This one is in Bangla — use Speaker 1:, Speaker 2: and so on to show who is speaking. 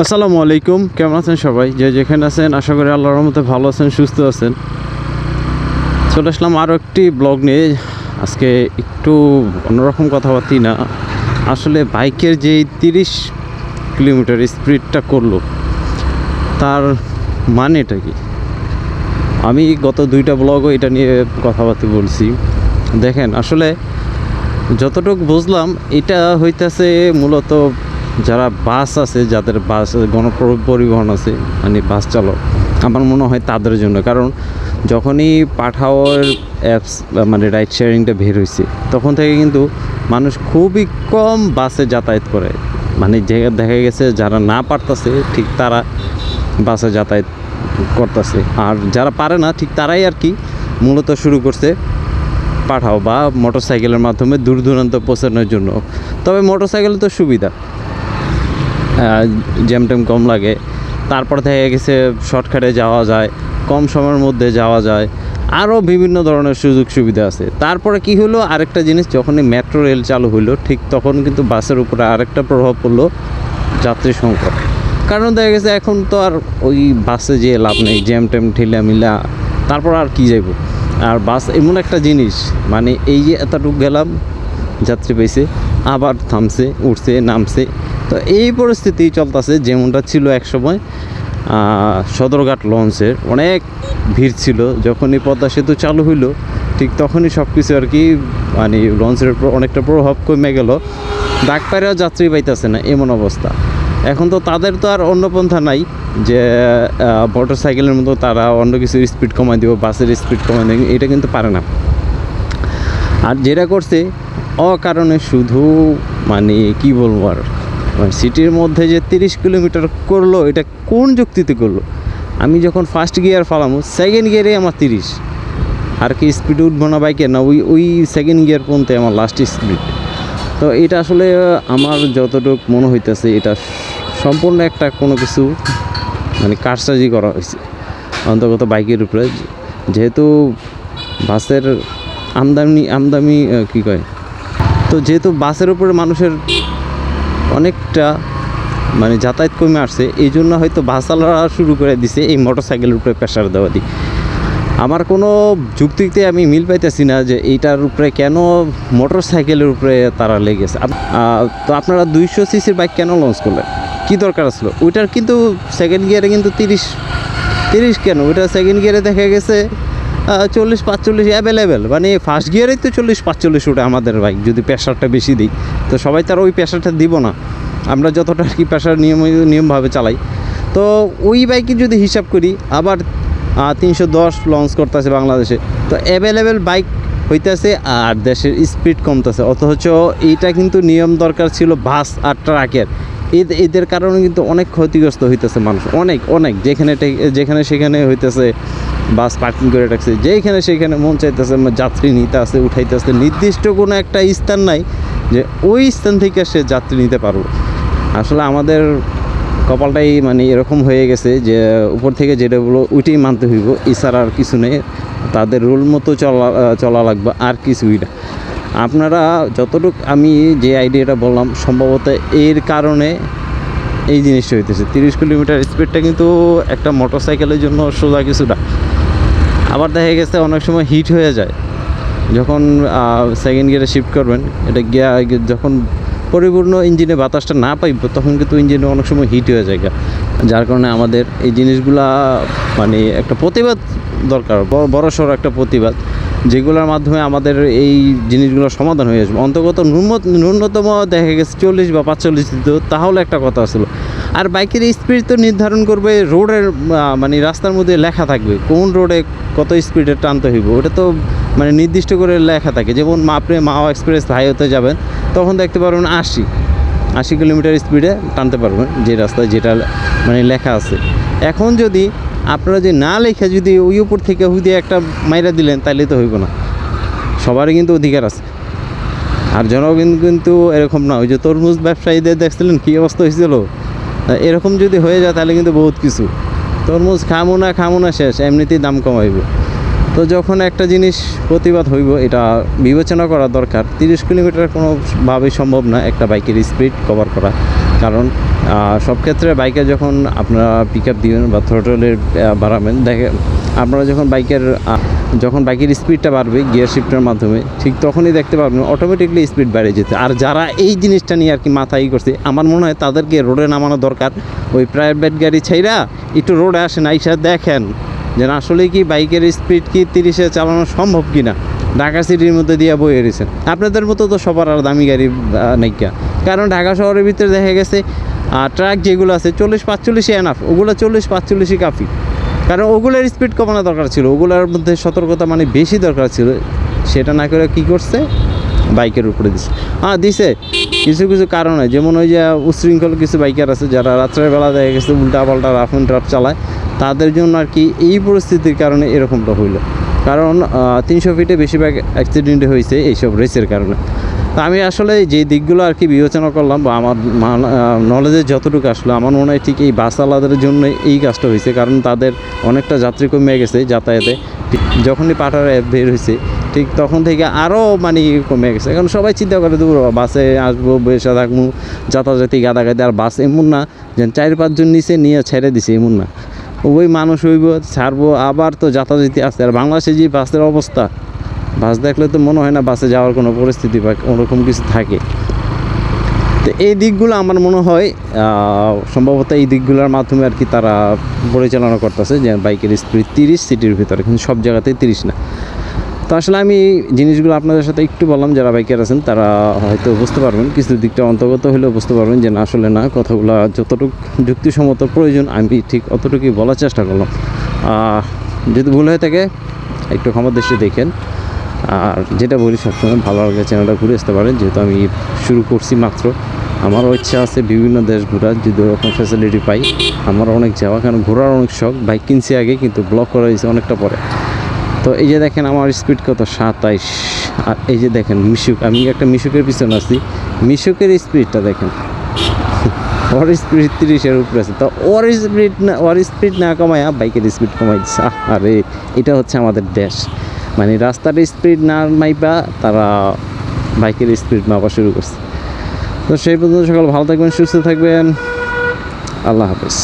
Speaker 1: আসসালামু আলাইকুম, কেমন আছেন সবাই? যে যেখানে আছেন আশা করি আল্লাহর রহমতে ভালো আছেন, সুস্থ আছেন। চলে আসলাম আরও একটি ব্লগ নিয়ে। আজকে একটু অন্যরকম কথাবার্তি না, আসলে বাইকের যে 30 কিলোমিটার স্পিডটা করলো তার মানেটা কি। আমি গত 2টা ব্লগও এটা নিয়ে কথাবার্তা বলছি। দেখেন, আসলে যতটুকু বুঝলাম এটা হইতেছে মূলত যারা বাস আছে, যাদের বাস গণপরিবহন আছে, মানে বাস চালক, আমার মনে হয় তাদের জন্য। কারণ যখনই পাঠাওয়ার অ্যাপস মানে রাইড শেয়ারিংটা বের হয়েছে তখন থেকে কিন্তু মানুষ খুবই কম বাসে যাতায়াত করে। মানে দেখা গেছে যারা না পারতেছে ঠিক তারা বাসে যাতায়াত করতেছে, আর যারা পারে না ঠিক তারাই আর কি মূলত শুরু করছে পাঠাও বা মোটরসাইকেলের মাধ্যমে দূর দূরান্ত পৌঁছানোর জন্য। তবে মোটরসাইকেল তো সুবিধা, জ্যাম ট্যাম কম লাগে, তারপর দেখা গেছে শর্টকাটে যাওয়া যায়, কম সময়ের মধ্যে যাওয়া যায়, আরও বিভিন্ন ধরনের সুযোগ সুবিধা আছে। তারপরে কি হলো, আরেকটা জিনিস, যখনই মেট্রো রেল চালু হইলো ঠিক তখন কিন্তু বাসের উপরে আরেকটা প্রভাব পড়লো, যাত্রী সংকট। কারণ দেখা গেছে এখন তো আর ওই বাসে যেয়ে লাভ নেই, জ্যাম ট্যাম ঠেলা মিলা, তারপর আর কি যাইব। আর বাস এমন একটা জিনিস, মানে এই যে এতটুকু গেলাম, যাত্রী পাইছে, আবার থামছে, উঠছে, নামছে। তো এই পরিস্থিতি চলতেছে, যেমনটা ছিল একসময় সদরঘাট লঞ্চের অনেক ভিড় ছিল। যখনই পদ্মা সেতু চালু হইলো ঠিক তখনই সব কিছু আর কি, মানে লঞ্চের উপর অনেকটা প্রভাব কমে গেল, ডাক পায়রাও যাত্রী পাইতেছে না, এমন অবস্থা। এখন তো তাদের তো আর অন্য পন্থা নাই যে মোটর সাইকেলের মতো তারা অন্য কিছুর স্পিড কমাই দেবো, বাসের স্পিড কমাই দেবে, এটা কিন্তু পারে না। আর যেটা করছে অকারণে শুধু, মানে কি বলবো আর, সিটির মধ্যে যে 30 কিলোমিটার করলো, এটা কোন যুক্তিতে করলো? আমি যখন ফার্স্ট গিয়ার ফালামো, সেকেন্ড গিয়ারে আমার 30, আর কি স্পিড উঠবো না বাইকের, না ওই সেকেন্ড গিয়ার পর্যন্ত আমার লাস্ট স্পিড। তো এটা আসলে আমার যতটুকু মনে হইতেছে এটা সম্পূর্ণ একটা কোনো কিছু মানে কারসাজি করা হয়েছে অন্তর্গত বাইকের উপরে। যেহেতু বাসের আমদানি কী কয়, তো যেহেতু বাসের উপরে মানুষের অনেকটা মানে যাতায়াত কমে আসছে, এই জন্য হয়তো বাসওয়ালারা শুরু করে দিছে এই মোটর সাইকেলের উপরে প্রেশার দেওয়া দিই। আমার কোনো যুক্তিতে আমি মিল পাইতেছি না যে এইটার উপরে কেন মোটর সাইকেলের উপরে তারা লেগেছে। তো আপনারা 200 সিসির বাইক কেন লঞ্চ করলেন, কী দরকার আসলো? ওইটার কিন্তু সেকেন্ড গিয়ারে কিন্তু 30 কেন, ওইটা সেকেন্ড গিয়ারে দেখা গেছে 40-45 অ্যাভেলেবেল। মানে ফার্স্ট গিয়ারেই তো 40-45 ওঠে আমাদের বাইক, যদি প্রেশারটা বেশি দিই। তো সবাই তার ওই প্রেশারটা দিব না, আমরা যতটা আর কি প্রেশার নিয়মভাবে চালাই। তো ওই বাইকে যদি হিসাব করি, আবার 310 লঞ্চ করতেছে বাংলাদেশে, তো অ্যাভেলেবেল বাইক হইতেছে আর দেশের স্পিড কমতেছে। অথচ এইটা কিন্তু নিয়ম দরকার ছিল বাস আর ট্রাকের। এদের কারণে কিন্তু অনেক ক্ষতিগ্রস্ত হইতেছে মানুষ, অনেক যেখানে সেখানে হইতেছে বাস পার্কিং করে রাখছে, যেখানে সেখানে মন চাইতেছে যাত্রী নিতে আসে, উঠাইতেছে। নির্দিষ্ট কোনো একটা স্থান নাই যে ওই স্থান থেকে সে যাত্রী নিতে পারবো। আসলে আমাদের কপালটাই মানে এরকম হয়ে গেছে যে উপর থেকে যেটা বলো ওইটাই মানতে হইব, এছাড়া আর কিছু নেই। তাদের রুল মতো চলা লাগবে, আর কিছুই না। আপনারা যতটুকু আমি যে আইডিয়াটা বললাম, সম্ভবত এর কারণে এই জিনিসটা হইতেছে। 30 কিলোমিটার স্পিডটা কিন্তু একটা মোটর সাইকেলের জন্য সোজা কিছুটা। আবার দেখা গেছে অনেক সময় হিট হয়ে যায় যখন সেকেন্ড গিয়ারে শিফট করবেন। এটা যখন পরিপূর্ণ ইঞ্জিনে বাতাসটা না পাইব তখন কিন্তু ইঞ্জিনে অনেক সময় হিট হয়ে যায়, যার কারণে আমাদের এই জিনিসগুলা মানে একটা প্রতিবাদ দরকার, বড়সড় একটা প্রতিবাদ, যেগুলোর মাধ্যমে আমাদের এই জিনিসগুলো সমাধান হয়ে আসবে। অন্তত ন্যূনতম দেখা গেছে 40 বা 45 দিত, তাহলে একটা কথা আসলো। আর বাইকের স্পিড তো নির্ধারণ করবে রোডের, মানে রাস্তার মধ্যে লেখা থাকবে কোন রোডে কত স্পিডে টানতে হইব, ওটা তো মানে নির্দিষ্ট করে লেখা থাকে। যেমন আপনি মাওয়া এক্সপ্রেস হাইওয়েতে যাবেন, তখন দেখতে পারবেন 80 কিলোমিটার স্পিডে টানতে পারবেন, যে রাস্তায় যেটা মানে লেখা আছে। এখন যদি আপনারা যে না লেখা যদি ওই উপর থেকে হুদিয়ে একটা মাইরা দিলেন, তাহলে তো হইব না। সবারই কিন্তু অধিকার আছে। আর জনগণ কিন্তু এরকম না, ওই যে তরমুজ ব্যবসায়ীদের দেখছিলেন কী অবস্থা হয়েছিল, এরকম যদি হয়ে যায় তাহলে কিন্তু বহুত কিছু। তরমুজ খামো না শেষ, এমনিতেই দাম কমাইব। তো যখন একটা জিনিস প্রতিবাদ হইব, এটা বিবেচনা করা দরকার। 30 কিলোমিটার কোনোভাবেই সম্ভব না একটা বাইকের স্পিড কভার করা, কারণ সব ক্ষেত্রে বাইকে যখন আপনারা পিক আপ দিবেন বা থ্রোটলের বাড়াবেন, দেখেন আপনারা যখন বাইকের স্পিডটা বাড়বে গিয়ার শিফটের মাধ্যমে, ঠিক তখনই দেখতে পাবেন অটোমেটিকলি স্পিড বেড়ে যেতে। আর যারা এই জিনিসটা নিয়ে আর কি মাথায় করছে, আমার মনে হয় তাদেরকে রোডে নামানো দরকার। ওই প্রাইভেট গাড়ি ছাইরা একটু রোডে আসেন, আইসা দেখেন যে আসলে কি বাইকের স্পিড কি 30-এ চালানো সম্ভব কি না। ঢাকা সিটির মধ্যে দিয়ে বয়ে রয়েছেন, আপনাদের মতো তো সবার আর দামি গাড়ি নাইকা। কারণ ঢাকা শহরের ভিতরে দেখা গেছে ট্রাক যেগুলো আছে 40-45 এনাফ, ওগুলো 40-45 কাফি। কারণ ওগুলোর স্পিড কমানো দরকার ছিল, ওগুলোর মধ্যে সতর্কতা মানে বেশি দরকার ছিল। সেটা না করে কি করছে, বাইকের উপরে দিছে। দিছে কিছু কিছু কারণে, যেমন ওই যে উশৃঙ্খল কিছু বাইকার আছে যারা রাত্রের বেলা দেখা গেছে উল্টা পাল্টা রাফ অ্যান্ড টাফ চালায়, তাদের জন্য আর কি এই পরিস্থিতির কারণে এরকমটা হইলো। কারণ 300 ফিটে বেশিরভাগ অ্যাক্সিডেন্ট হয়েছে এইসব রেসের কারণে। তা আমি আসলে যে দিকগুলো আর কি বিবেচনা করলাম বা আমার নলেজে যতটুকু আসলো, আমার মনে হয় ঠিক এই বাসওয়ালাদের জন্য এই কাজটা হয়েছে। কারণ তাদের অনেকটা যাত্রী কমে গেছে যাতায়াতে। যখনই পাঠার অ্যাপ বের হয়েছে ঠিক তখন থেকে আরও মানে কমে গেছে। কারণ সবাই চিন্তা করে দূর বাসে আসবো, বসে থাকবো, যাতায়াতি গাদাগাদি। আর বাস এমন না যে 4-5 জন নিচে নিয়ে ছেড়ে দিছে, এমন না। ওই মানুষ হইব, ছাড়বো, আবার তো যাতায়াতি আছে। আর বাংলাদেশে যে বাসের অবস্থা, বাস দেখলে তো মনে হয় না বাসে যাওয়ার কোনো পরিস্থিতি বা ওরকম কিছু থাকে। তো এই দিকগুলো আমার মনে হয় সম্ভবত এই দিকগুলোর মাধ্যমে আর কি তারা পরিচালনা করতেছে, যে বাইকের স্পিড 30 সিটির ভিতরে, কিন্তু সব জায়গাতেই 30 না। তো আসলে আমি জিনিসগুলো আপনাদের সাথে একটু বললাম, যারা বাইকার আছেন তারা হয়তো বুঝতে পারবেন, কিছু দিকটা অন্তর্গত হলেও বুঝতে পারবেন যে না আসলে না, কথাগুলো যতটুকু যুক্তিসম্মত প্রয়োজন আমি ঠিক অতটুকুই বলার চেষ্টা করলাম। যদি ভুল হয়ে থাকে একটু ক্ষমা দৃষ্টি দেখেন। আর যেটা বলি সবসময় ভালো লাগলে চ্যানেলটা ঘুরে আসতে পারেন, যেহেতু আমি শুরু করছি মাত্র। আমারও ইচ্ছা আছে বিভিন্ন দেশ ঘোরার, যদি ওরকম ফ্যাসিলিটি পাই আমারও অনেক যাওয়া, কারণ ঘোরার অনেক শখ। বাইক কিনছি আগে, কিন্তু ব্লক করা হয়েছে অনেকটা পরে। তো এই যে দেখেন আমার স্পিড কত 27। আর এই যে দেখেন মিশুক, আমি একটা মিশুকের পিছনে আছি, মিশুকের স্পিডটা দেখেন, ওর স্পিড 30-এর উপরে আছে। তো ওর স্পিড না কমায়া বাইকের স্পিড কমাই দিচ্ছে। আরে এটা হচ্ছে আমাদের দেশ, মানে রাস্তার স্পিড না মাইপা তারা বাইকের স্পিড মাপা শুরু করছে। তো সেই পর্যন্ত সকল ভালো থাকবেন, সুস্থ থাকবেন, আল্লাহ হাফেজ।